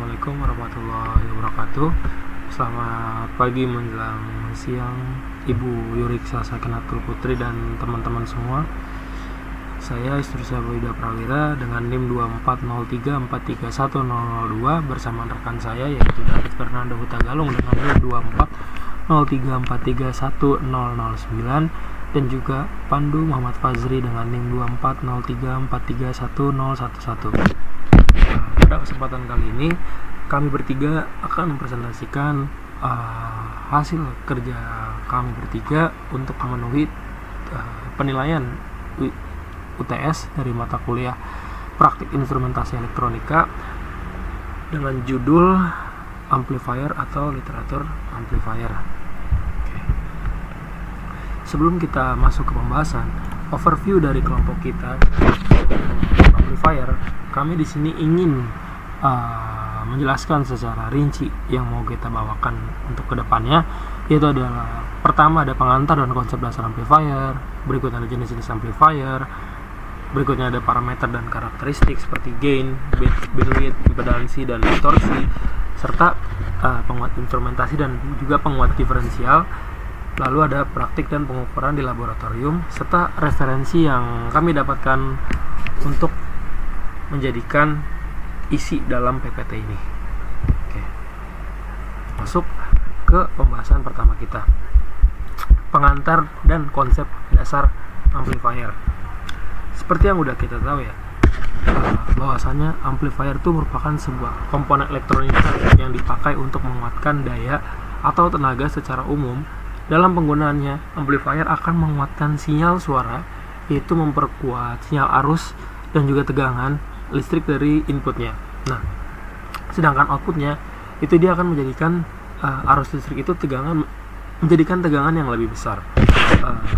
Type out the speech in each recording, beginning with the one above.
Assalamualaikum warahmatullahi wabarakatuh. Selamat pagi menjelang siang Ibu Yuriksa Sakenatul Putri dan teman-teman semua. Saya Istursya Boyda Prawira dengan NIM 2403431002 bersama rekan saya yaitu David Fernando Hutagalung dengan NIM 2403431009 dan juga Pandu Muhammad Fazri dengan NIM 2403431011. Pada kesempatan kali ini kami bertiga akan mempresentasikan hasil kerja kami bertiga untuk memenuhi penilaian UTS dari mata kuliah Praktik Instrumentasi Elektronika dengan judul Amplifier atau Literatur Amplifier. Sebelum kita masuk ke pembahasan, overview dari kelompok kita amplifier, kami di sini ingin menjelaskan secara rinci yang mau kita bawakan untuk kedepannya, yaitu adalah pertama ada pengantar dan konsep dasar amplifier, berikutnya ada jenis-jenis amplifier, berikutnya ada parameter dan karakteristik seperti gain, bandwidth, impedansi, dan distorsi, serta penguat instrumentasi dan juga penguat diferensial. Lalu ada praktik dan pengukuran di laboratorium serta referensi yang kami dapatkan untuk menjadikan isi dalam PPT ini. Oke. Masuk ke pembahasan pertama kita. Pengantar dan konsep dasar amplifier. Seperti yang udah kita tahu ya, bahwasanya amplifier itu merupakan sebuah komponen elektronika yang dipakai untuk menguatkan daya atau tenaga secara umum. Dalam penggunaannya, amplifier akan menguatkan sinyal suara, yaitu memperkuat sinyal arus dan juga tegangan listrik dari inputnya. Nah, sedangkan outputnya itu dia akan menjadikan arus listrik itu menjadikan tegangan yang lebih besar.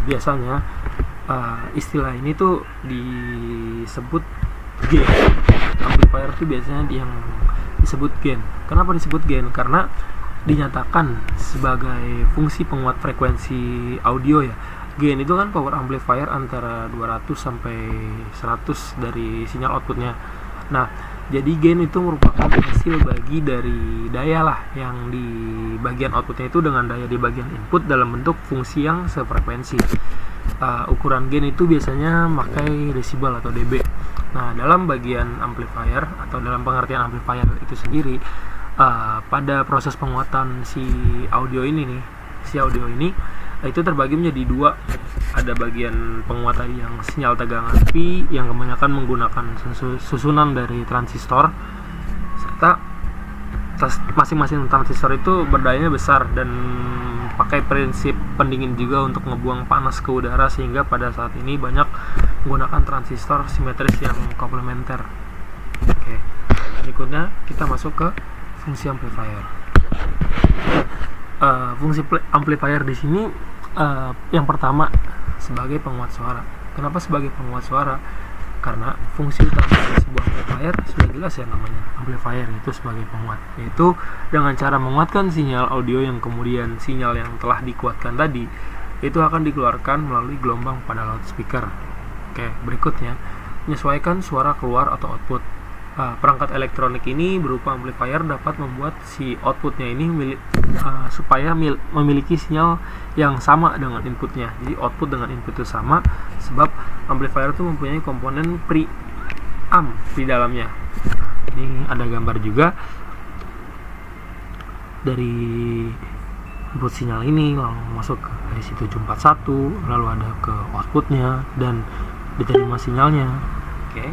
Biasanya istilah ini tuh disebut gain. Amplifier itu biasanya yang disebut gain. Kenapa disebut gain? Karena dinyatakan sebagai fungsi penguat frekuensi audio ya. Gain itu kan power amplifier antara 200 sampai 100 dari sinyal outputnya. Nah, jadi gain itu merupakan hasil bagi dari daya lah yang di bagian outputnya itu dengan daya di bagian input dalam bentuk fungsi yang sefrekuensi. Ukuran gain itu biasanya pakai desibel atau dB. Nah, dalam bagian amplifier atau dalam pengertian amplifier itu sendiri, pada proses penguatan si audio ini itu terbagi menjadi dua. Ada bagian penguatan yang sinyal tegangan P yang kebanyakan menggunakan susunan dari transistor, serta masing-masing transistor itu berdayanya besar dan pakai prinsip pendingin juga untuk ngebuang panas ke udara, sehingga pada saat ini banyak menggunakan transistor simetris yang komplementer. Oke. Berikutnya kita masuk ke fungsi amplifier. Fungsi amplifier di sini yang pertama sebagai penguat suara. Kenapa sebagai penguat suara? Karena fungsi utama dari sebuah amplifier sudah jelas ya, namanya amplifier itu sebagai penguat, yaitu dengan cara menguatkan sinyal audio yang kemudian sinyal yang telah dikuatkan tadi itu akan dikeluarkan melalui gelombang pada loudspeaker. Oke, berikutnya menyesuaikan suara keluar atau output. Perangkat elektronik ini berupa amplifier dapat membuat si outputnya ini supaya memiliki sinyal yang sama dengan inputnya. Jadi output dengan input itu sama, sebab amplifier itu mempunyai komponen preamp di dalamnya. Ini ada gambar juga dari input sinyal ini, lalu masuk ke IC 741, lalu ada ke outputnya dan diterima sinyalnya. Oke.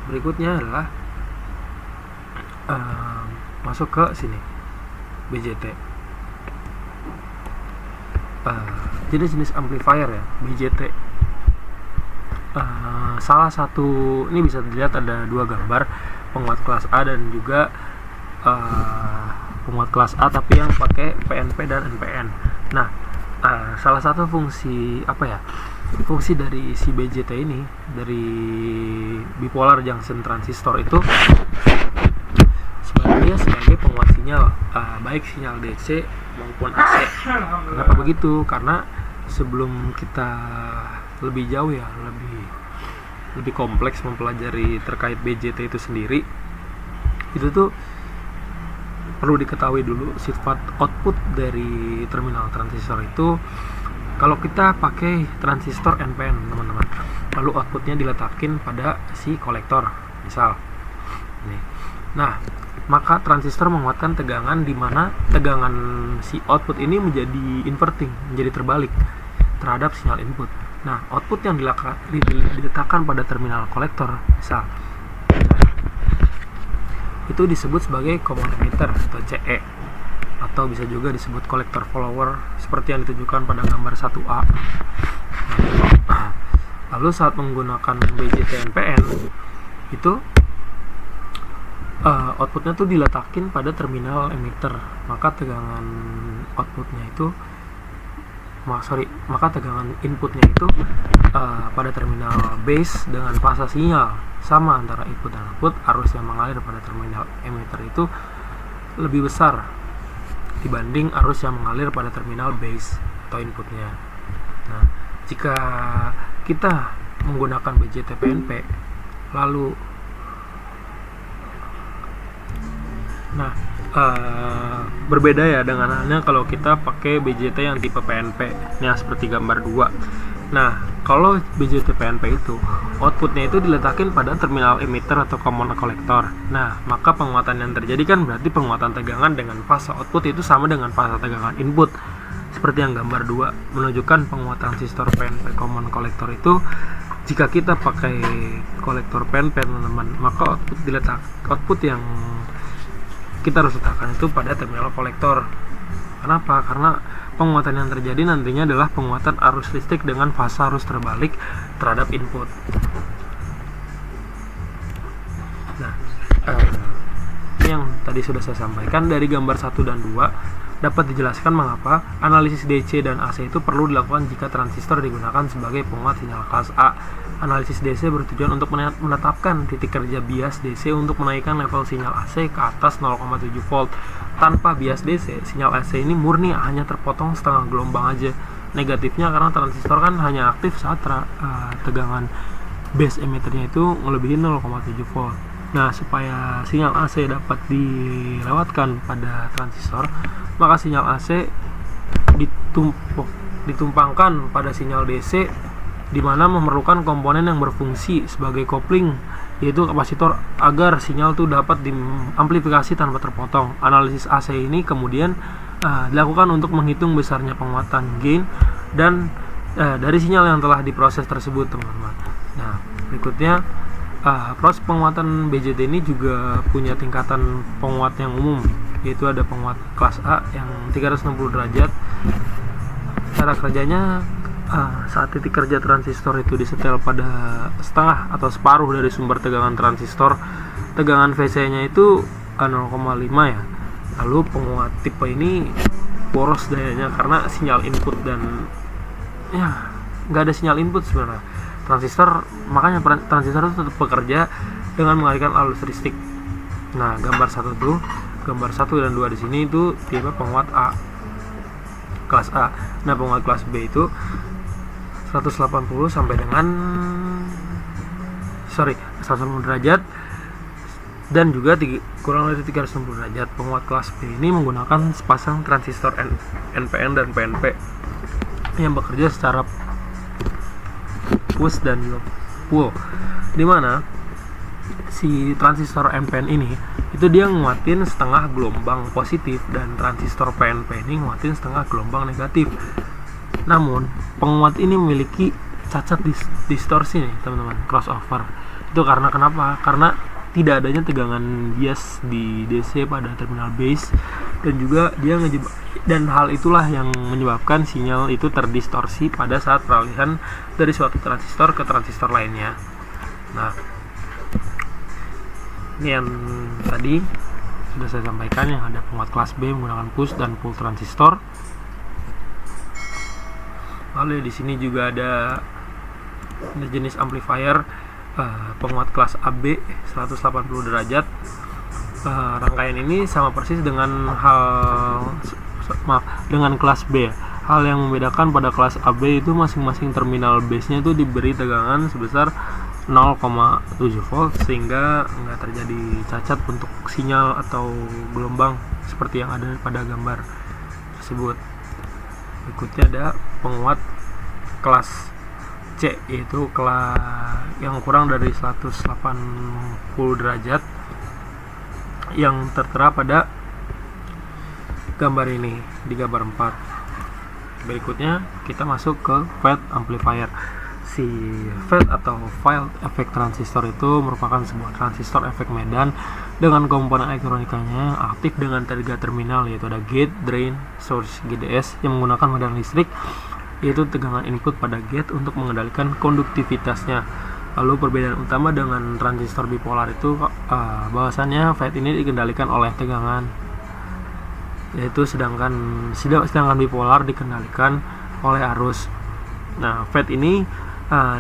Berikutnya adalah masuk ke sini, BJT. Jenis-jenis amplifier ya, BJT. Salah satu ini bisa dilihat ada dua gambar, penguat kelas A dan juga penguat kelas A tapi yang pakai PNP dan NPN. Nah, salah satu fungsi fungsi dari si BJT ini, dari bipolar junction transistor itu sebagai penguat sinyal, baik sinyal DC maupun AC. Kenapa begitu? Karena sebelum kita lebih jauh ya, lebih kompleks mempelajari terkait BJT itu sendiri, itu tuh perlu diketahui dulu sifat output dari terminal transistor itu. Kalau kita pakai transistor NPN teman-teman, lalu outputnya diletakin pada si kolektor misal nih. Nah, maka transistor menguatkan tegangan di mana tegangan si output ini menjadi inverting, menjadi terbalik terhadap sinyal input. Nah, output yang diletakkan pada terminal kolektor misal itu disebut sebagai common emitter atau CE, atau bisa juga disebut kolektor follower seperti yang ditunjukkan pada gambar 1A. Lalu saat menggunakan BJT NPN itu outputnya tuh diletakin pada terminal emitter, maka tegangan outputnya itu maka tegangan inputnya itu pada terminal base dengan fasa sinyal sama antara input dan output. Arus yang mengalir pada terminal emitter itu lebih besar dibanding arus yang mengalir pada terminal base atau inputnya. Nah, jika kita menggunakan BJT PNP lalu berbeda ya dengan halnya kalau kita pakai BJT yang tipe PNP. Nah, seperti gambar 2. Nah, kalau BJT PNP itu outputnya itu diletakin pada terminal emitter atau common collector. Nah, maka penguatan yang terjadi kan berarti penguatan tegangan dengan fasa output itu sama dengan fasa tegangan input. Seperti yang gambar 2 menunjukkan penguatan transistor PNP common collector itu jika kita pakai kolektor PNP teman-teman, maka output yang kita harus letakkan itu pada terminal kolektor. Kenapa? Karena penguatan yang terjadi nantinya adalah penguatan arus listrik dengan fasa arus terbalik terhadap input. Nah, ini yang tadi sudah saya sampaikan dari gambar 1 dan 2 dapat dijelaskan mengapa analisis DC dan AC itu perlu dilakukan jika transistor digunakan sebagai penguat sinyal kelas A. Analisis DC bertujuan untuk menetapkan titik kerja bias DC untuk menaikkan level sinyal AC ke atas 0,7 volt. Tanpa bias DC, sinyal AC ini murni hanya terpotong setengah gelombang aja. Negatifnya karena transistor kan hanya aktif saat tegangan base emitternya itu melebihi 0,7 volt. Nah, supaya sinyal AC dapat dilewatkan pada transistor, maka sinyal AC ditumpangkan pada sinyal DC, di mana memerlukan komponen yang berfungsi sebagai kopling, yaitu kapasitor, agar sinyal itu dapat diamplifikasi tanpa terpotong. Analisis AC ini kemudian dilakukan untuk menghitung besarnya penguatan gain dan dari sinyal yang telah diproses tersebut, teman-teman. Nah, berikutnya proses penguatan BJT ini juga punya tingkatan penguat yang umum, yaitu ada penguat kelas A yang 360 derajat. Cara kerjanya saat titik kerja transistor itu disetel pada setengah atau separuh dari sumber tegangan transistor, tegangan VC-nya itu 0,5 ya. Lalu penguat tipe ini boros dayanya karena sinyal input dan ya nggak ada sinyal input sebenarnya. Makanya transistor itu tetap bekerja dengan mengalirkan arus listrik. Nah, gambar 1 dan 2 di sini itu tipe penguat A kelas A. Nah, penguat kelas B itu 180 sampai dengan 180 derajat dan juga kurang dari 360 derajat. Penguat kelas B ini menggunakan sepasang transistor NPN dan PNP yang bekerja secara push dan pull, di mana si transistor NPN ini itu dia nguatin setengah gelombang positif dan transistor PNP ini nguatin setengah gelombang negatif. Namun penguat ini memiliki cacat distorsi nih, teman-teman, crossover. Itu karena kenapa? Karena tidak adanya tegangan bias di DC pada terminal base, dan juga dan hal itulah yang menyebabkan sinyal itu terdistorsi pada saat peralihan dari suatu transistor ke transistor lainnya. Nah, ini yang tadi sudah saya sampaikan, yang ada penguat kelas B menggunakan push dan pull transistor. Lalu di sini juga ada jenis amplifier penguat kelas AB 180 derajat. Rangkaian ini sama persis dengan dengan kelas B. Hal yang membedakan pada kelas AB itu masing-masing terminal base-nya itu diberi tegangan sebesar 0,7 volt sehingga nggak terjadi cacat untuk sinyal atau gelombang seperti yang ada pada gambar tersebut. Berikutnya ada penguat kelas C, yaitu kelas yang kurang dari 180 derajat yang tertera pada gambar ini di gambar 4. Berikutnya kita masuk ke FET amplifier. Si FET atau Field Effect Transistor itu merupakan sebuah transistor efek medan dengan komponen elektronikanya aktif dengan 3 terminal, yaitu ada gate, drain, source GDS yang menggunakan medan listrik, yaitu tegangan input pada gate untuk mengendalikan konduktivitasnya. Lalu perbedaan utama dengan transistor bipolar itu bahwasannya FET ini dikendalikan oleh tegangan, yaitu sedangkan bipolar dikendalikan oleh arus. Nah, FET ini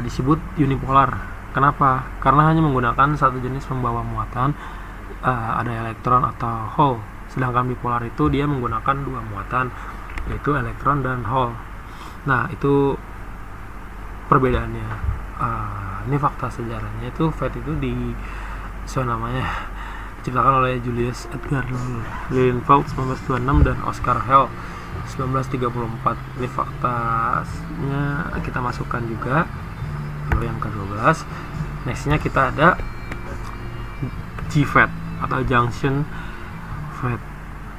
disebut unipolar. Kenapa? Karena hanya menggunakan satu jenis pembawa muatan, ada elektron atau hole. Sedangkan bipolar itu dia menggunakan 2 muatan, yaitu elektron dan hole. Nah, itu perbedaannya. Ini fakta sejarahnya. Itu FET itu diciptakan oleh Julius Edgar Lilienfeld 1926 dan Oscar Hale 1934. Ini faktanya kita masukkan juga. Lalu yang ke-12, nextnya kita ada GFET atau Junction FET.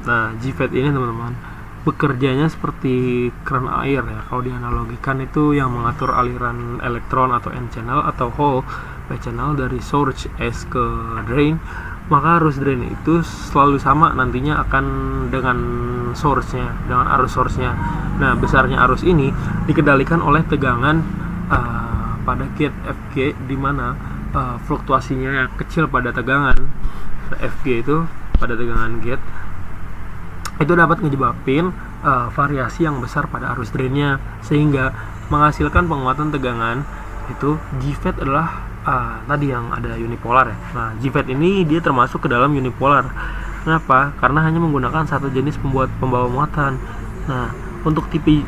Nah, GFET ini teman-teman bekerjanya seperti keran air ya. Kalau dianalogikan itu yang mengatur aliran elektron atau N channel atau hole P channel dari source S ke drain, maka arus drain itu selalu sama nantinya akan dengan source-nya, dengan arus source-nya. Nah, besarnya arus ini dikendalikan oleh tegangan pada gate FG, di mana fluktuasinya kecil pada tegangan FG itu pada tegangan gate itu dapat menyebabkan variasi yang besar pada arus drainnya, sehingga menghasilkan penguatan tegangan. Itu GFET adalah tadi yang ada unipolar ya. Nah, GFET ini dia termasuk ke dalam unipolar. Kenapa? Karena hanya menggunakan satu jenis pembawa muatan. Nah, untuk tipe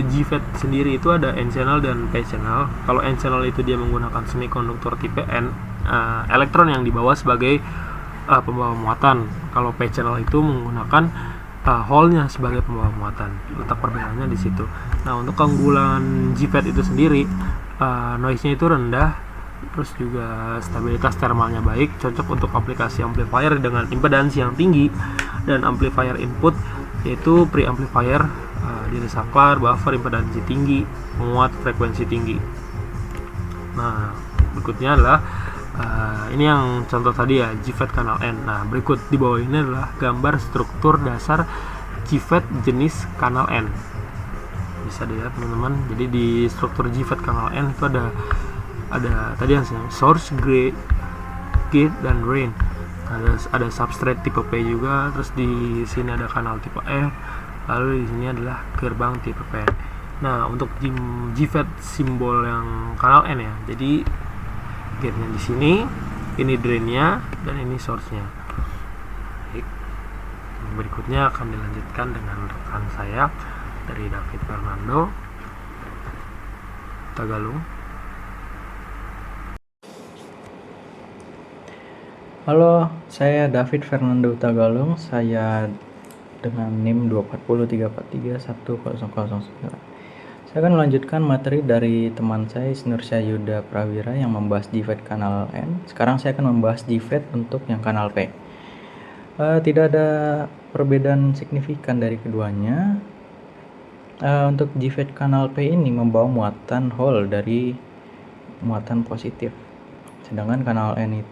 GFET sendiri itu ada N channel dan P channel. Kalau N channel itu dia menggunakan semikonduktor tipe N, elektron yang dibawa sebagai pembawa muatan. Kalau P channel itu menggunakan hole-nya sebagai pembawa muatan. Letak perbedaannya di situ. Nah, untuk keunggulan GFET itu sendiri, noise-nya itu rendah, terus juga stabilitas thermalnya baik, cocok untuk aplikasi amplifier dengan impedansi yang tinggi dan amplifier input, yaitu preamplifier, diri saklar, buffer impedansi tinggi, penguat frekuensi tinggi. Nah, berikutnya adalah ini yang contoh tadi ya, GFET kanal N. Nah, berikut di bawah ini adalah gambar struktur dasar GFET jenis kanal N. Bisa dilihat teman-teman. Jadi di struktur GFET kanal N itu ada tadi yang source, gate dan drain. Ada substrate tipe P juga. Terus di sini ada kanal tipe F. Lalu di sini adalah gerbang tipe P. Nah, untuk GFET simbol yang kanal N ya. Jadi gate-nya di sini, ini drain-nya, dan ini source-nya. Baik. Berikutnya akan dilanjutkan dengan rekan saya dari David Fernando Tagalung. Halo, saya David Fernando Tagalung. Saya dengan NIM 24034310009. Saya akan melanjutkan materi dari teman saya Isnursya Yuda Prawira yang membahas GFET kanal N. Sekarang saya akan membahas GFET untuk yang kanal P. Tidak ada perbedaan signifikan dari keduanya. Untuk GFET kanal P ini membawa muatan hole dari muatan positif, sedangkan kanal N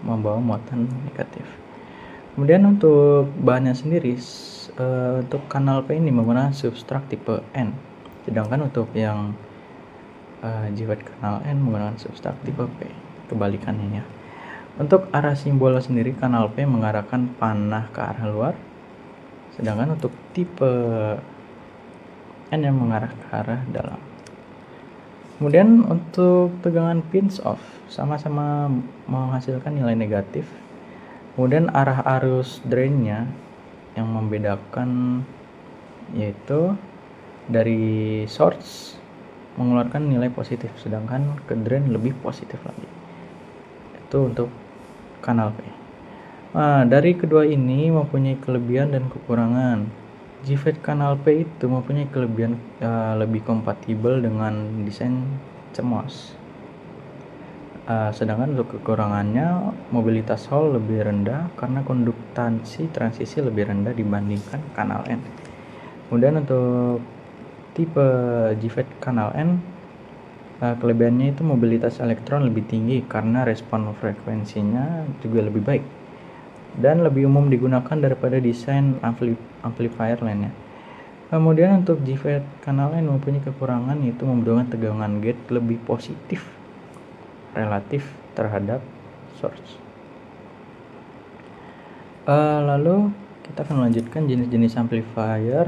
membawa muatan negatif. Kemudian untuk bahannya sendiri, untuk kanal P ini menggunakan substrat tipe N, sedangkan untuk yang GFET kanal N menggunakan substrat tipe P, kebalikannya ya. Untuk arah simbol sendiri, kanal P mengarahkan panah ke arah luar, sedangkan untuk tipe N yang mengarah ke arah dalam. Kemudian untuk tegangan pinch off sama-sama menghasilkan nilai negatif. Kemudian arah arus drainnya yang membedakan yaitu dari source mengeluarkan nilai positif, sedangkan ke drain lebih positif lagi. Itu untuk kanal P. Dari kedua ini mempunyai kelebihan dan kekurangan. JFET Kanal P itu mempunyai kelebihan lebih kompatibel dengan desain CMOS. Sedangkan untuk kekurangannya, mobilitas Hall lebih rendah karena konduktansi transisi lebih rendah dibandingkan kanal N. Kemudian untuk tipe JFET kanal N, kelebihannya itu mobilitas elektron lebih tinggi karena respon frekuensinya juga lebih baik dan lebih umum digunakan daripada desain amplifier lainnya. Kemudian untuk JFET kanal N mempunyai kekurangan, yaitu membutuhkan tegangan gate lebih positif relatif terhadap source. Lalu kita akan melanjutkan jenis-jenis amplifier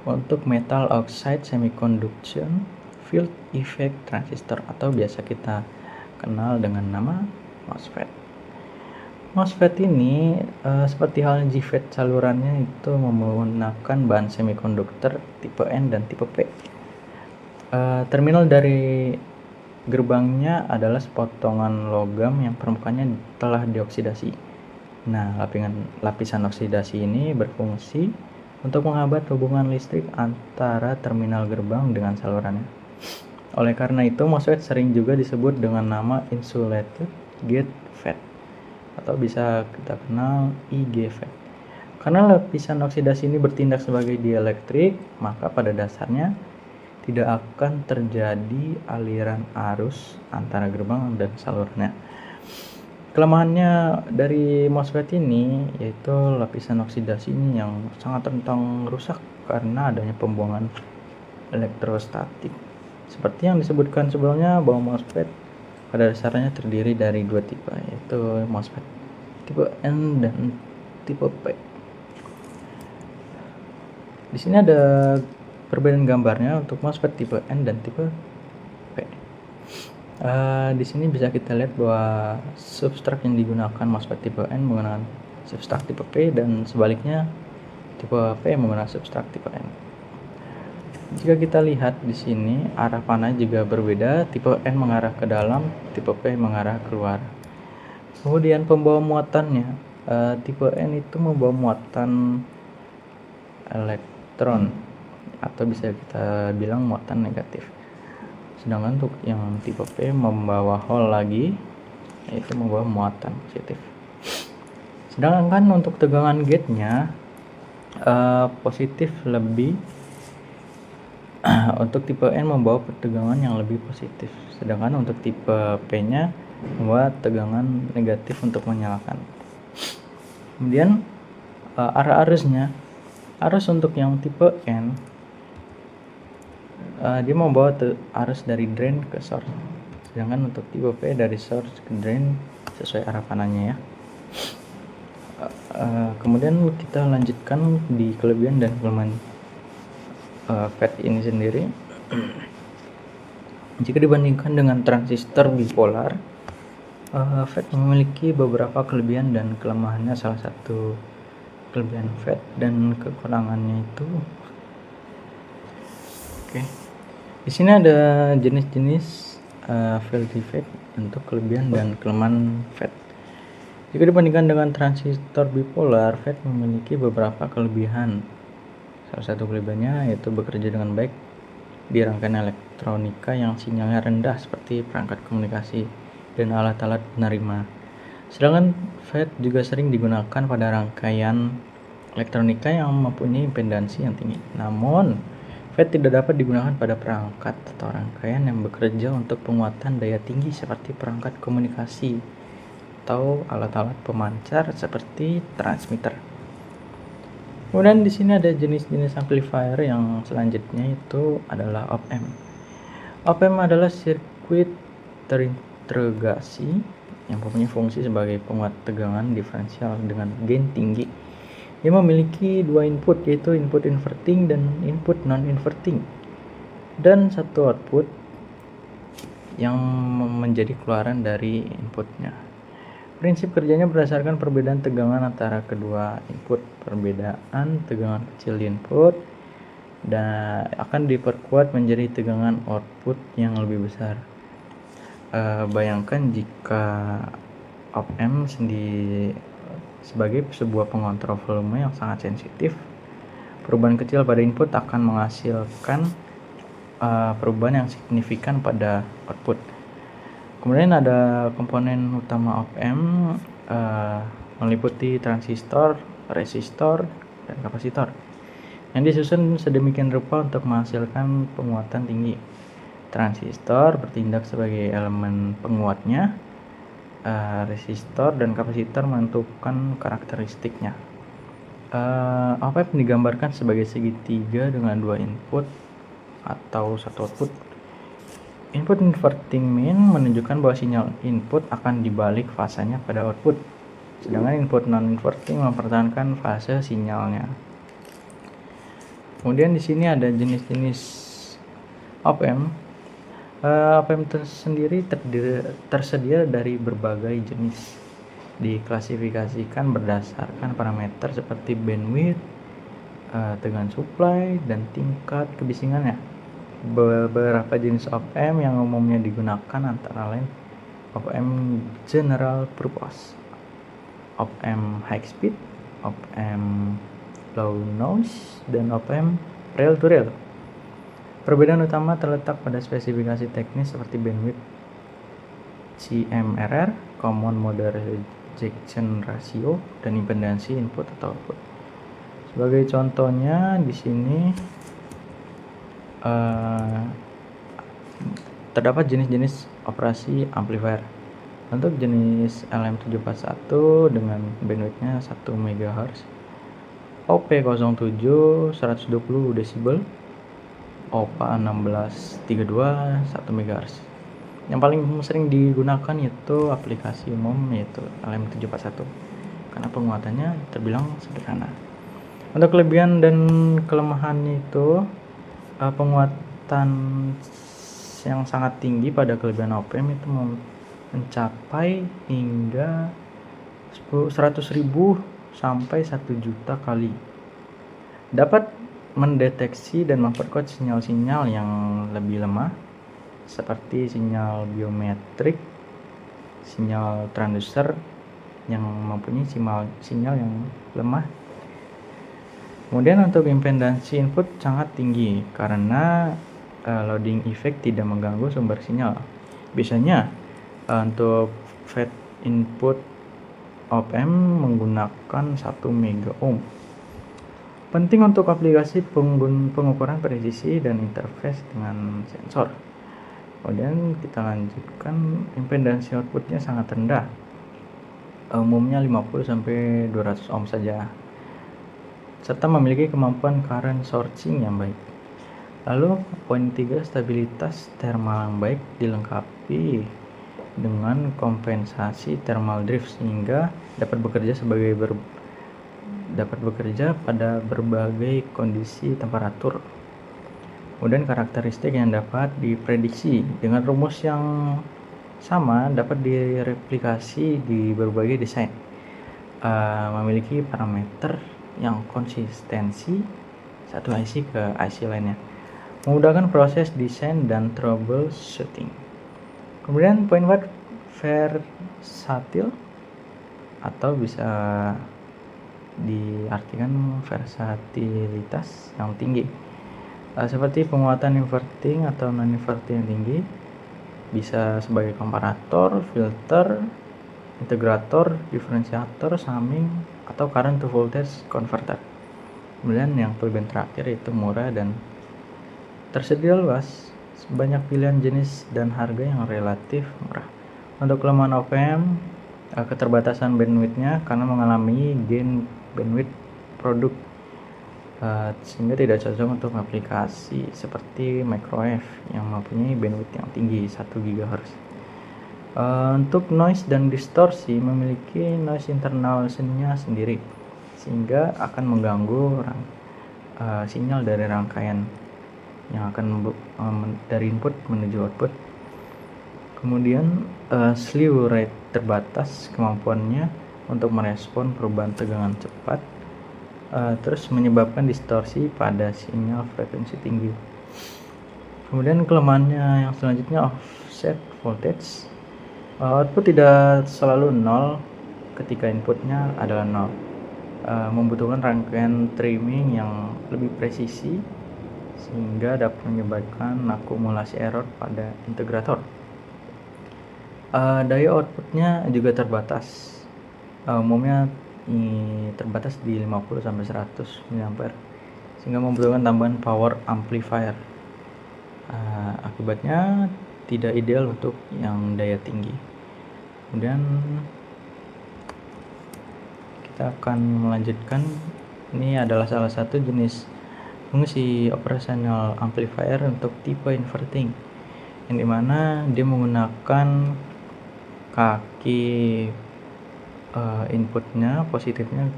untuk metal oxide semiconduction field effect transistor atau biasa kita kenal dengan nama MOSFET. MOSFET ini seperti halnya JFET, salurannya itu menggunakan bahan semikonduktor tipe N dan tipe P. Terminal dari gerbangnya adalah sepotongan logam yang permukaannya telah dioksidasi. Nah, lapisan oksidasi ini berfungsi untuk menghambat hubungan listrik antara terminal gerbang dengan salurannya. Oleh karena itu, MOSFET sering juga disebut dengan nama insulated gate FET atau bisa kita kenal IGFET. Karena lapisan oksidasi ini bertindak sebagai dielektrik, maka pada dasarnya tidak akan terjadi aliran arus antara gerbang dan salurannya. Kelemahannya dari MOSFET ini yaitu lapisan oksidasi ini yang sangat rentan rusak karena adanya pembuangan elektrostatik. Seperti yang disebutkan sebelumnya bahwa MOSFET pada dasarnya terdiri dari dua tipe, yaitu MOSFET tipe N dan tipe P. Di sini ada perbedaan gambarnya untuk MOSFET tipe N dan tipe P. Di sini bisa kita lihat bahwa substrak yang digunakan MOSFET tipe N menggunakan substrak tipe P dan sebaliknya tipe P menggunakan substrak tipe N. Jika kita lihat di sini arah panah juga berbeda, tipe N mengarah ke dalam, tipe P mengarah keluar. Kemudian pembawa muatannya, tipe N itu membawa muatan elektron atau bisa kita bilang muatan negatif. Sedangkan untuk yang tipe P membawa hole lagi, yaitu membawa muatan positif. Sedangkan untuk tegangan gate-nya positif lebih untuk tipe N membawa tegangan yang lebih positif. Sedangkan untuk tipe P-nya membawa tegangan negatif untuk menyalakan. Kemudian arah arusnya, arus untuk yang tipe N dia membawa arus dari drain ke source, sedangkan untuk tipe P dari source ke drain sesuai arah panahnya ya. Kemudian kita lanjutkan di kelebihan dan kelemahan FET ini sendiri. Jika dibandingkan dengan transistor bipolar, FET memiliki beberapa kelebihan dan kelemahannya. Salah satu kelebihan FET dan kekurangannya itu, di sini ada jenis-jenis field effect untuk kelebihan dan kelemahan FET. Jika dibandingkan dengan transistor bipolar, FET memiliki beberapa kelebihan. Salah satu kelebihannya yaitu bekerja dengan baik di rangkaian elektronika yang sinyalnya rendah seperti perangkat komunikasi dan alat-alat penerima. Sedangkan FET juga sering digunakan pada rangkaian elektronika yang mempunyai impedansi yang tinggi. Namun, FET tidak dapat digunakan pada perangkat atau rangkaian yang bekerja untuk penguatan daya tinggi seperti perangkat komunikasi atau alat-alat pemancar seperti transmitter. Kemudian di sini ada jenis-jenis amplifier yang selanjutnya itu adalah op-amp. Op-amp adalah sirkuit terintegrasi yang mempunyai fungsi sebagai penguat tegangan diferensial dengan gain tinggi. Dia memiliki dua input, yaitu input inverting dan input non-inverting, dan satu output yang menjadi keluaran dari inputnya. Prinsip kerjanya berdasarkan perbedaan tegangan antara kedua input. Perbedaan tegangan kecil di input dan akan diperkuat menjadi tegangan output yang lebih besar. Bayangkan jika op-amp Sebagai sebuah pengontrol volume yang sangat sensitif, perubahan kecil pada input akan menghasilkan perubahan yang signifikan pada output. Kemudian ada komponen utama op-amp meliputi transistor, resistor, dan kapasitor yang disusun sedemikian rupa untuk menghasilkan penguatan tinggi. Transistor bertindak sebagai elemen penguatnya, resistor dan kapasitor menentukan karakteristiknya. Op-amp digambarkan sebagai segitiga dengan dua input atau satu output. Input inverting mean menunjukkan bahwa sinyal input akan dibalik fasanya pada output, sedangkan input non-inverting mempertahankan fase sinyalnya. Kemudian di sini ada jenis-jenis op-amp. Op-amp tersendiri tersedia dari berbagai jenis, diklasifikasikan berdasarkan parameter seperti bandwidth, tegangan supply, dan tingkat kebisingannya. Beberapa jenis op-amp yang umumnya digunakan antara lain op-amp general purpose, op-amp high speed, op-amp low noise, dan op-amp rail to rail. Perbedaan utama terletak pada spesifikasi teknis seperti bandwidth, CMRR, common mode rejection ratio, dan impedansi input atau output. Sebagai contohnya di sini terdapat jenis-jenis operasi amplifier. Untuk jenis LM741 dengan bandwidthnya 1 MHz, OP07 120 dB, OPA1632 1 MHz. Yang paling sering digunakan yaitu aplikasi umum yaitu LM741 karena penguatannya terbilang sederhana. Untuk kelebihan dan kelemahannya itu penguatan yang sangat tinggi pada kelebihan op-amp itu mencapai hingga 100.000 sampai 1 juta kali. Dapat mendeteksi dan memperkuat sinyal-sinyal yang lebih lemah seperti sinyal biometrik, sinyal transducer yang mempunyai sinyal yang lemah. Kemudian untuk impedansi input sangat tinggi karena loading effect tidak mengganggu sumber sinyal. Biasanya untuk fed input op-amp menggunakan 1 mega ohm. Penting untuk aplikasi pengukuran presisi dan interface dengan sensor. Kemudian kita lanjutkan, impedansi outputnya sangat rendah, umumnya 50 sampai 200 ohm saja, serta memiliki kemampuan current sourcing yang baik. Lalu poin 3, stabilitas thermal yang baik dilengkapi dengan kompensasi thermal drift sehingga dapat bekerja pada berbagai kondisi temperatur. Kemudian karakteristik yang dapat diprediksi dengan rumus yang sama dapat direplikasi di berbagai desain. Memiliki parameter yang konsistensi satu IC ke IC lainnya, memudahkan proses desain dan troubleshooting. Kemudian poin 4, versatil atau bisa diartikan versatilitas yang tinggi, seperti penguatan inverting atau non-inverting yang tinggi, bisa sebagai komparator, filter, integrator, diferensiator, summing, atau current to voltage converter. Kemudian yang kelebihan terakhir yaitu murah dan tersedia luas, banyak pilihan jenis dan harga yang relatif murah. Untuk kelemahan op-amp, keterbatasan bandwidthnya karena mengalami gain bandwidth produk, sehingga tidak cocok untuk aplikasi seperti microwave yang mempunyai bandwidth yang tinggi 1 GHz. Untuk noise dan distorsi memiliki noise internalnya sendiri sehingga akan mengganggu sinyal dari rangkaian yang akan dari input menuju output. Kemudian slew rate terbatas kemampuannya untuk merespon perubahan tegangan cepat, terus menyebabkan distorsi pada sinyal frekuensi tinggi. Kemudian kelemahannya yang selanjutnya offset voltage. Output tidak selalu 0 ketika inputnya adalah 0. Membutuhkan rangkaian trimming yang lebih presisi sehingga dapat menyebabkan akumulasi error pada integrator. Daya outputnya juga terbatas, umumnya terbatas di 50-100 mA, sehingga membutuhkan tambahan power amplifier. Akibatnya tidak ideal untuk yang daya tinggi. Kemudian kita akan melanjutkan. Ini adalah salah satu jenis fungsi operational amplifier untuk tipe inverting, yang dimana dia menggunakan kaki inputnya positifnya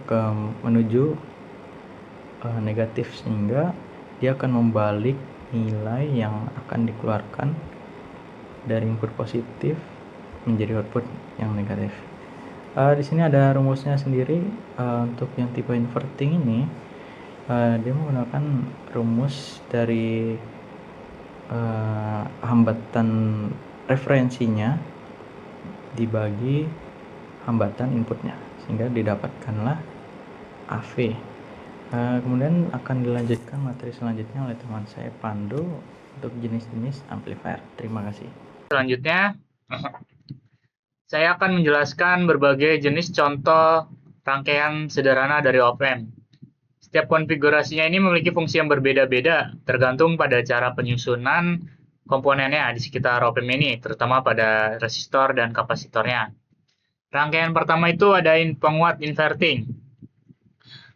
menuju negatif, sehingga dia akan membalik nilai yang akan dikeluarkan dari input positif menjadi output yang negatif. Di sini ada rumusnya sendiri. Untuk yang tipe inverting ini, dia menggunakan rumus dari hambatan referensinya dibagi hambatan inputnya, sehingga didapatkanlah AV. Kemudian akan dilanjutkan materi selanjutnya oleh teman saya Pandu untuk jenis-jenis amplifier. Terima kasih. Selanjutnya, saya akan menjelaskan berbagai jenis contoh rangkaian sederhana dari op-amp. Setiap konfigurasinya ini memiliki fungsi yang berbeda-beda, tergantung pada cara penyusunan komponennya di sekitar op-amp ini, terutama pada resistor dan kapasitornya. Rangkaian pertama itu ada penguat inverting.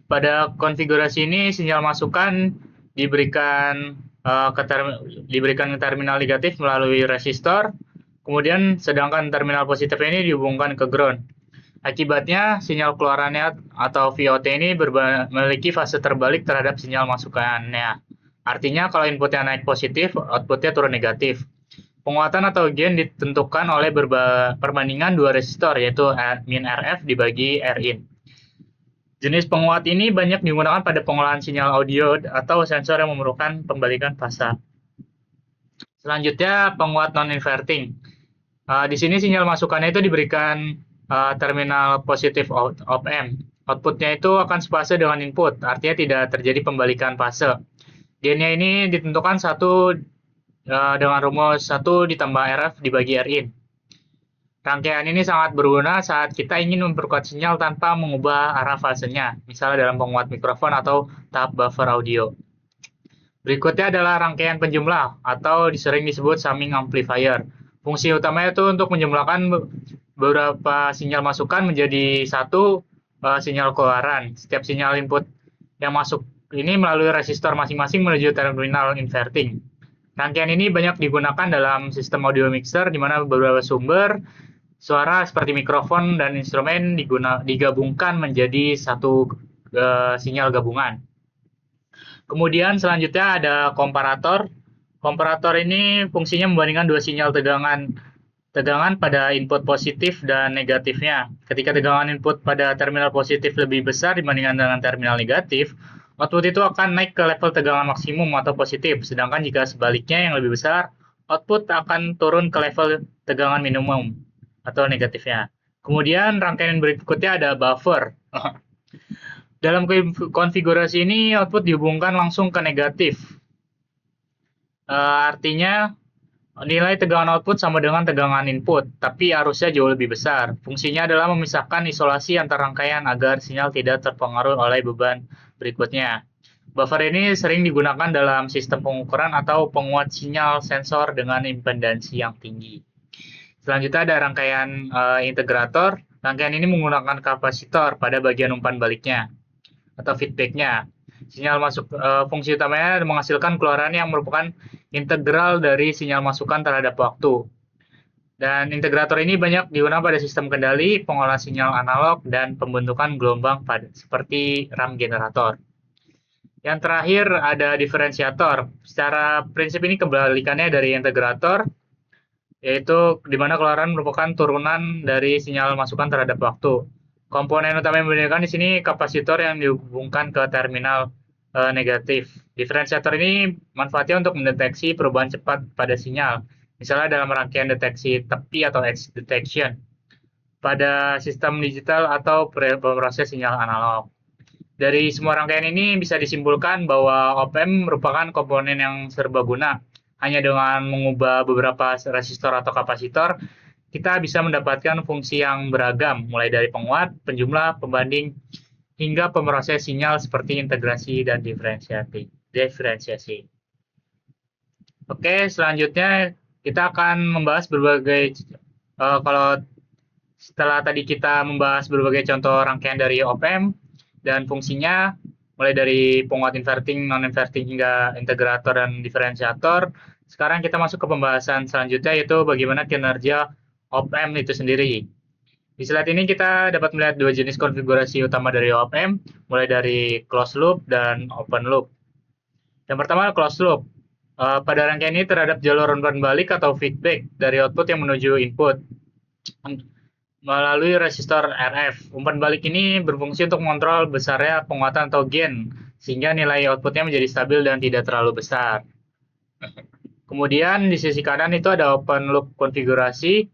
Pada konfigurasi ini, sinyal masukan diberikan ke terminal negatif melalui resistor, kemudian sedangkan terminal positif ini dihubungkan ke ground. Akibatnya, sinyal keluarannya atau VOT ini memiliki fase terbalik terhadap sinyal masukannya. Artinya, kalau inputnya naik positif, outputnya turun negatif. Penguatan atau gain ditentukan oleh perbandingan dua resistor, yaitu min RF dibagi Rin. Jenis penguat ini banyak digunakan pada pengolahan sinyal audio atau sensor yang memerlukan pembalikan fasa. Selanjutnya, penguat non-inverting. Di sini sinyal masukannya itu diberikan terminal positif op-amp. Outputnya itu akan sefase dengan input, artinya tidak terjadi pembalikan fase. Gainnya ini ditentukan dengan rumus 1 ditambah RF dibagi Rin. Rangkaian ini sangat berguna saat kita ingin memperkuat sinyal tanpa mengubah arah fasenya, misalnya dalam penguat mikrofon atau tahap buffer audio. Berikutnya adalah rangkaian penjumlah atau sering disebut summing amplifier. Fungsi utamanya itu untuk menjumlahkan beberapa sinyal masukan menjadi satu sinyal keluaran. Setiap sinyal input yang masuk ini melalui resistor masing-masing menuju terminal inverting. Rangkaian ini banyak digunakan dalam sistem audio mixer, di mana beberapa sumber suara seperti mikrofon dan instrumen digabungkan menjadi satu sinyal gabungan. Kemudian selanjutnya ada komparator. Komparator ini fungsinya membandingkan dua sinyal tegangan pada input positif dan negatifnya. Ketika tegangan input pada terminal positif lebih besar dibandingkan dengan terminal negatif, output itu akan naik ke level tegangan maksimum atau positif. Sedangkan jika sebaliknya yang lebih besar, output akan turun ke level tegangan minimum atau negatifnya. Kemudian rangkaian berikutnya ada buffer. Dalam konfigurasi ini output dihubungkan langsung ke negatif. Artinya nilai tegangan output sama dengan tegangan input, tapi arusnya jauh lebih besar. Fungsinya adalah memisahkan isolasi antar rangkaian agar sinyal tidak terpengaruh oleh beban berikutnya. Buffer ini sering digunakan dalam sistem pengukuran atau penguat sinyal sensor dengan impedansi yang tinggi. Selanjutnya ada rangkaian integrator. Rangkaian ini menggunakan kapasitor pada bagian umpan baliknya atau feedbacknya. Sinyal masuk fungsi utamanya menghasilkan keluaran yang merupakan integral dari sinyal masukan terhadap waktu. Dan integrator ini banyak digunakan pada sistem kendali, pengolahan sinyal analog, dan pembentukan gelombang seperti RAM generator. Yang terakhir ada diferensiator. Secara prinsip ini kebalikannya dari integrator, yaitu di mana keluaran merupakan turunan dari sinyal masukan terhadap waktu. Komponen utama yang membedakan di sini kapasitor yang dihubungkan ke terminal negatif. Diferensiator ini manfaatnya untuk mendeteksi perubahan cepat pada sinyal, misalnya dalam rangkaian deteksi tepi atau edge detection. pada sistem digital atau proses sinyal analog. Dari semua rangkaian ini bisa disimpulkan bahwa op-amp merupakan komponen yang serbaguna. Hanya dengan mengubah beberapa resistor atau kapasitor, kita bisa mendapatkan fungsi yang beragam, mulai dari penguat, penjumlah, pembanding, hingga pemroses sinyal seperti integrasi dan diferensiasi. Oke, selanjutnya kita akan membahas berbagai kalau setelah tadi kita membahas berbagai contoh rangkaian dari op-amp dan fungsinya, mulai dari penguat inverting, non-inverting, hingga integrator dan diferensiator, sekarang kita masuk ke pembahasan selanjutnya, yaitu bagaimana kinerja op-amp itu sendiri. Di slide ini kita dapat melihat dua jenis konfigurasi utama dari op-amp, mulai dari closed loop dan open loop. Yang pertama, closed loop. Pada rangkaian ini terhadap jalur umpan balik atau feedback dari output yang menuju input melalui resistor RF. Umpan balik ini berfungsi untuk mengontrol besarnya penguatan atau gain, sehingga nilai outputnya menjadi stabil dan tidak terlalu besar. Kemudian di sisi kanan itu ada open loop konfigurasi.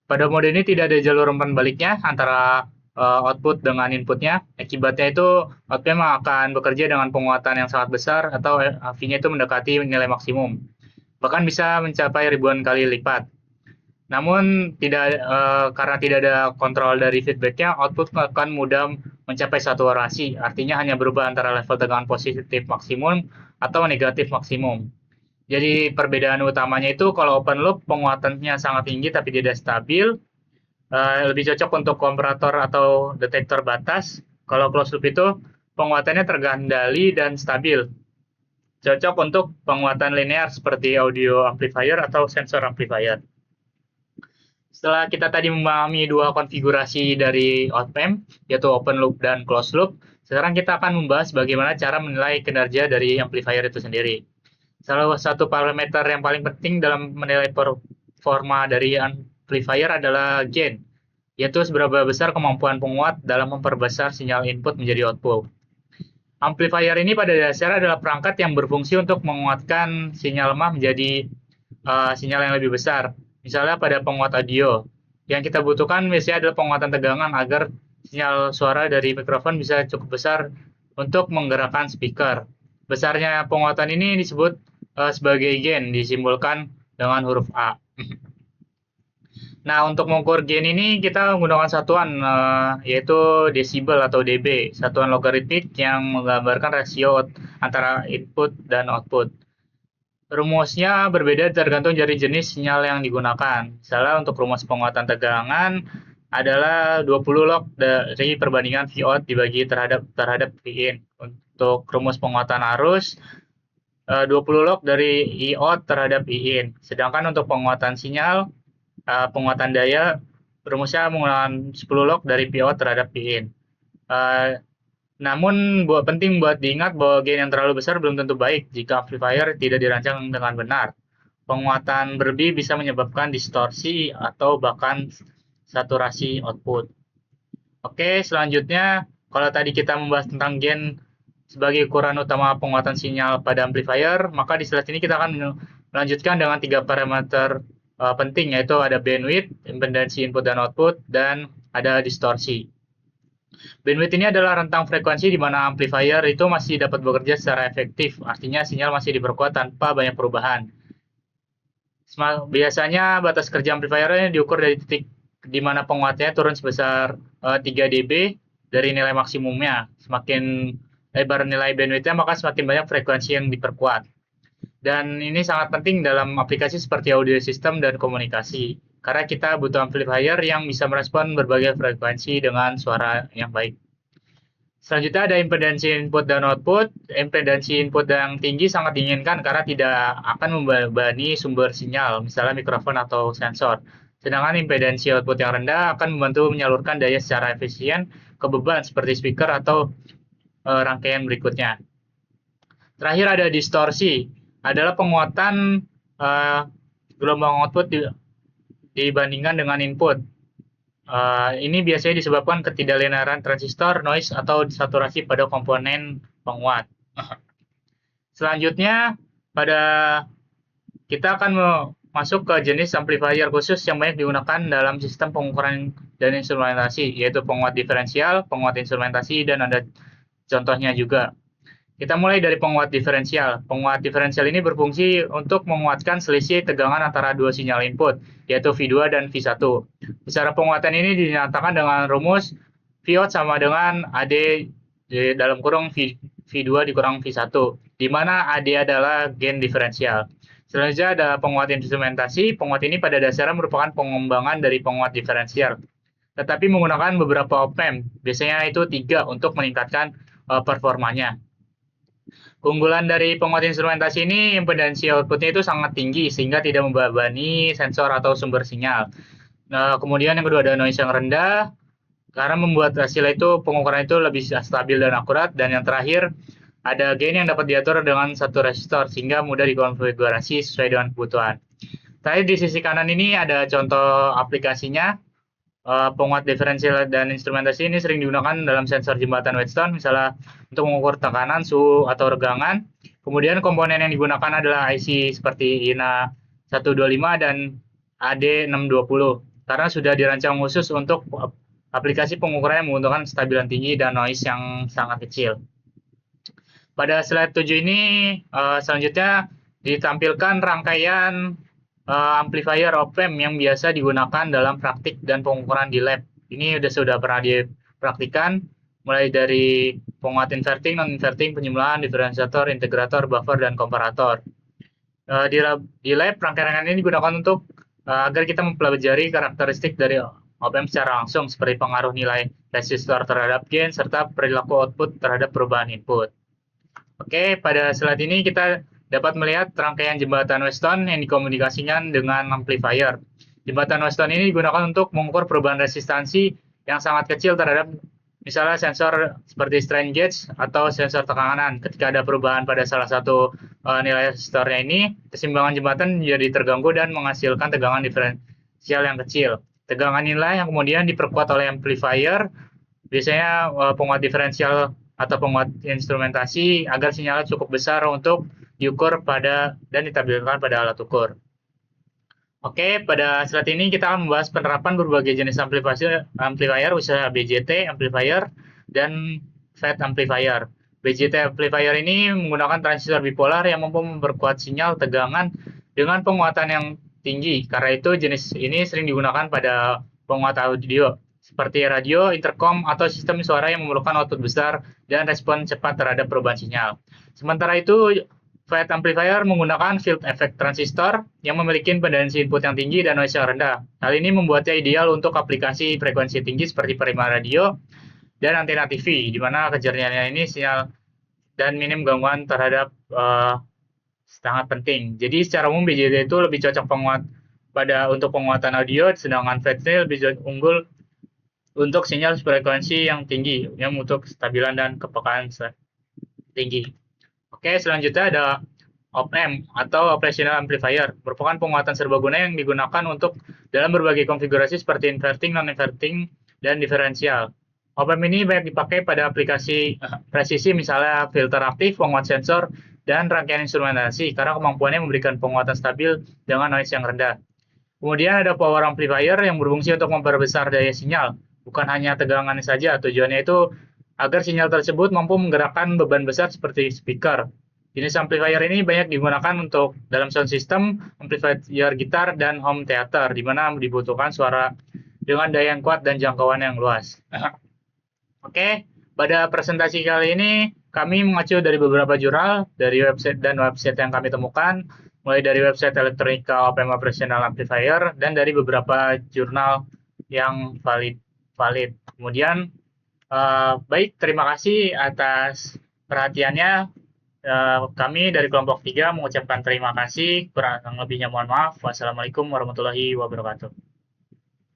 Pada mode ini tidak ada jalur umpan baliknya antara output dengan inputnya. Akibatnya itu outputnya akan bekerja dengan penguatan yang sangat besar atau V-nya itu mendekati nilai maksimum. Bahkan bisa mencapai ribuan kali lipat. Namun karena tidak ada kontrol dari feedbacknya, output akan mudah mencapai saturasi. Artinya hanya berubah antara level tegangan positif maksimum atau negatif maksimum. Jadi perbedaan utamanya itu kalau open loop penguatannya sangat tinggi tapi tidak stabil. Lebih cocok untuk komparator atau detektor batas. Kalau closed loop itu penguatannya terkendali dan stabil. Cocok untuk penguatan linear seperti audio amplifier atau sensor amplifier. Setelah kita tadi memahami dua konfigurasi dari op-amp, yaitu open loop dan closed loop, sekarang kita akan membahas bagaimana cara menilai kinerja dari amplifier itu sendiri. Salah satu parameter yang paling penting dalam menilai performa dari amplifier adalah gain, yaitu seberapa besar kemampuan penguat dalam memperbesar sinyal input menjadi output. Amplifier ini pada dasarnya adalah perangkat yang berfungsi untuk menguatkan sinyal lemah menjadi sinyal yang lebih besar. Misalnya pada penguat audio, yang kita butuhkan biasanya adalah penguatan tegangan agar sinyal suara dari mikrofon bisa cukup besar untuk menggerakkan speaker. Besarnya penguatan ini disebut sebagai gain, disimbolkan dengan huruf A. Nah, untuk mengukur gain ini kita menggunakan satuan yaitu desibel atau dB, satuan logaritmik yang menggambarkan rasio antara input dan output. Rumusnya berbeda tergantung dari jenis sinyal yang digunakan. Misalnya untuk rumus penguatan tegangan adalah 20 log dari perbandingan Vout dibagi terhadap Vin. Untuk rumus penguatan arus 20 log dari Iot terhadap Iin. Sedangkan untuk penguatan sinyal, penguatan daya, rumusnya menggunakan 10 log dari Pout terhadap Pin. Namun penting buat diingat bahwa gain yang terlalu besar belum tentu baik jika amplifier tidak dirancang dengan benar. Penguatan berlebih bisa menyebabkan distorsi atau bahkan saturasi output. Oke, selanjutnya kalau tadi kita membahas tentang gain sebagai ukuran utama penguatan sinyal pada amplifier, maka di slide ini kita akan melanjutkan dengan 3 parameter penting, yaitu ada bandwidth, impedansi input dan output, dan ada distorsi. Bandwidth ini adalah rentang frekuensi di mana amplifier itu masih dapat bekerja secara efektif, artinya sinyal masih diperkuat tanpa banyak perubahan. Biasanya batas kerja amplifier diukur dari titik di mana penguatannya turun sebesar 3 dB dari nilai maksimumnya. Semakin lebar nilai bandwidth-nya, maka semakin banyak frekuensi yang diperkuat. Dan ini sangat penting dalam aplikasi seperti audio system dan komunikasi. Karena kita butuh amplifier yang bisa merespon berbagai frekuensi dengan suara yang baik. Selanjutnya ada impedansi input dan output. Impedansi input yang tinggi sangat diinginkan karena tidak akan membebani sumber sinyal, misalnya mikrofon atau sensor. Sedangkan impedansi output yang rendah akan membantu menyalurkan daya secara efisien ke beban seperti speaker atau rangkaian berikutnya. Terakhir ada distorsi, adalah penguatan gelombang output dibandingkan dengan input. Ini biasanya disebabkan ketidaklinearan transistor, noise, atau saturasi pada komponen penguat. Selanjutnya, kita akan masuk ke jenis amplifier khusus yang banyak digunakan dalam sistem pengukuran dan instrumentasi, yaitu penguat diferensial, penguat instrumentasi, dan ada contohnya juga. Kita mulai dari penguat diferensial. Penguat diferensial ini berfungsi untuk menguatkan selisih tegangan antara dua sinyal input, yaitu V2 dan V1. Secara penguatan ini dinyatakan dengan rumus V out sama dengan AD di dalam kurung V2 dikurang V1, di mana AD adalah gain diferensial. Selanjutnya ada penguat instrumentasi. Penguat ini pada dasarnya merupakan pengembangan dari penguat diferensial, tetapi menggunakan beberapa op-amp, biasanya itu 3 untuk meningkatkan performanya. Keunggulan dari penguat instrumentasi ini, impedansi outputnya itu sangat tinggi sehingga tidak membebani sensor atau sumber sinyal. Nah, kemudian yang kedua ada noise yang rendah, karena membuat hasil itu pengukuran itu lebih stabil dan akurat. Dan yang terakhir ada gain yang dapat diatur dengan satu resistor sehingga mudah dikonfigurasi sesuai dengan kebutuhan. Tadi di sisi kanan ini ada contoh aplikasinya. Penguat diferensial dan instrumentasi ini sering digunakan dalam sensor jembatan Whetstone, misalnya untuk mengukur tekanan, suhu, atau regangan. Kemudian komponen yang digunakan adalah IC seperti INA 125 dan AD620, karena sudah dirancang khusus untuk aplikasi pengukuran yang membutuhkan stabilan tinggi dan noise yang sangat kecil. Pada slide 7 ini selanjutnya ditampilkan rangkaian amplifier op-amp yang biasa digunakan dalam praktik dan pengukuran di lab. Ini sudah pernah dipraktikkan, mulai dari penguat inverting, non-inverting, penyembelahan, diferensiator, integrator, buffer, dan komparator. Di lab, rangkaian ini digunakan untuk agar kita mempelajari karakteristik dari op-amp secara langsung, seperti pengaruh nilai resistor terhadap gain, serta perilaku output terhadap perubahan input. Oke, pada slide ini kita dapat melihat rangkaian jembatan Whetstone yang dikomunikasikan dengan amplifier. Jembatan Whetstone ini digunakan untuk mengukur perubahan resistansi yang sangat kecil terhadap misalnya sensor seperti strain gauge atau sensor tekanan. Ketika ada perubahan pada salah satu nilai resistornya ini, keseimbangan jembatan menjadi terganggu dan menghasilkan tegangan diferensial yang kecil. Tegangan inilah yang kemudian diperkuat oleh amplifier, biasanya penguat diferensial atau penguat instrumentasi, agar sinyalnya cukup besar untuk diukur dan ditampilkan pada alat ukur. Oke, pada slide ini kita akan membahas penerapan berbagai jenis amplifier, misalnya BJT amplifier dan FET amplifier. BJT amplifier ini menggunakan transistor bipolar yang mampu memperkuat sinyal tegangan dengan penguatan yang tinggi. Karena itu jenis ini sering digunakan pada penguat audio, seperti radio, intercom, atau sistem suara yang memerlukan output besar dan respon cepat terhadap perubahan sinyal. Sementara itu, FET amplifier menggunakan field effect transistor yang memiliki impedansi input yang tinggi dan noise yang rendah. Hal ini membuatnya ideal untuk aplikasi frekuensi tinggi seperti penerima radio dan antena TV, di mana kejernihannya ini sinyal dan minim gangguan terhadap sangat penting. Jadi secara umum BJT itu lebih cocok untuk penguatan audio, sedangkan FET ini lebih unggul untuk sinyal frekuensi yang tinggi, yang untuk kestabilan dan kepekaan tinggi. Oke, selanjutnya ada op-amp atau operational amplifier, merupakan penguatan serbaguna yang digunakan untuk dalam berbagai konfigurasi seperti inverting, non-inverting, dan diferensial. Op-amp ini banyak dipakai pada aplikasi presisi, misalnya filter aktif, penguat sensor, dan rangkaian instrumentasi, karena kemampuannya memberikan penguatan stabil dengan noise yang rendah. Kemudian ada power amplifier yang berfungsi untuk memperbesar daya sinyal, bukan hanya tegangannya saja. Tujuannya itu agar sinyal tersebut mampu menggerakkan beban besar seperti speaker. Jenis amplifier ini banyak digunakan untuk dalam sound system, amplifier gitar, dan home theater, di mana dibutuhkan suara dengan daya yang kuat dan jangkauan yang luas. Oke, pada presentasi kali ini kami mengacu dari beberapa jurnal, dari website yang kami temukan, mulai dari website Electronica op-amp Operational Amplifier, dan dari beberapa jurnal yang valid. Kemudian, baik, terima kasih atas perhatiannya. Kami dari kelompok 3 mengucapkan terima kasih, kurang lebihnya mohon maaf. Wassalamualaikum warahmatullahi wabarakatuh.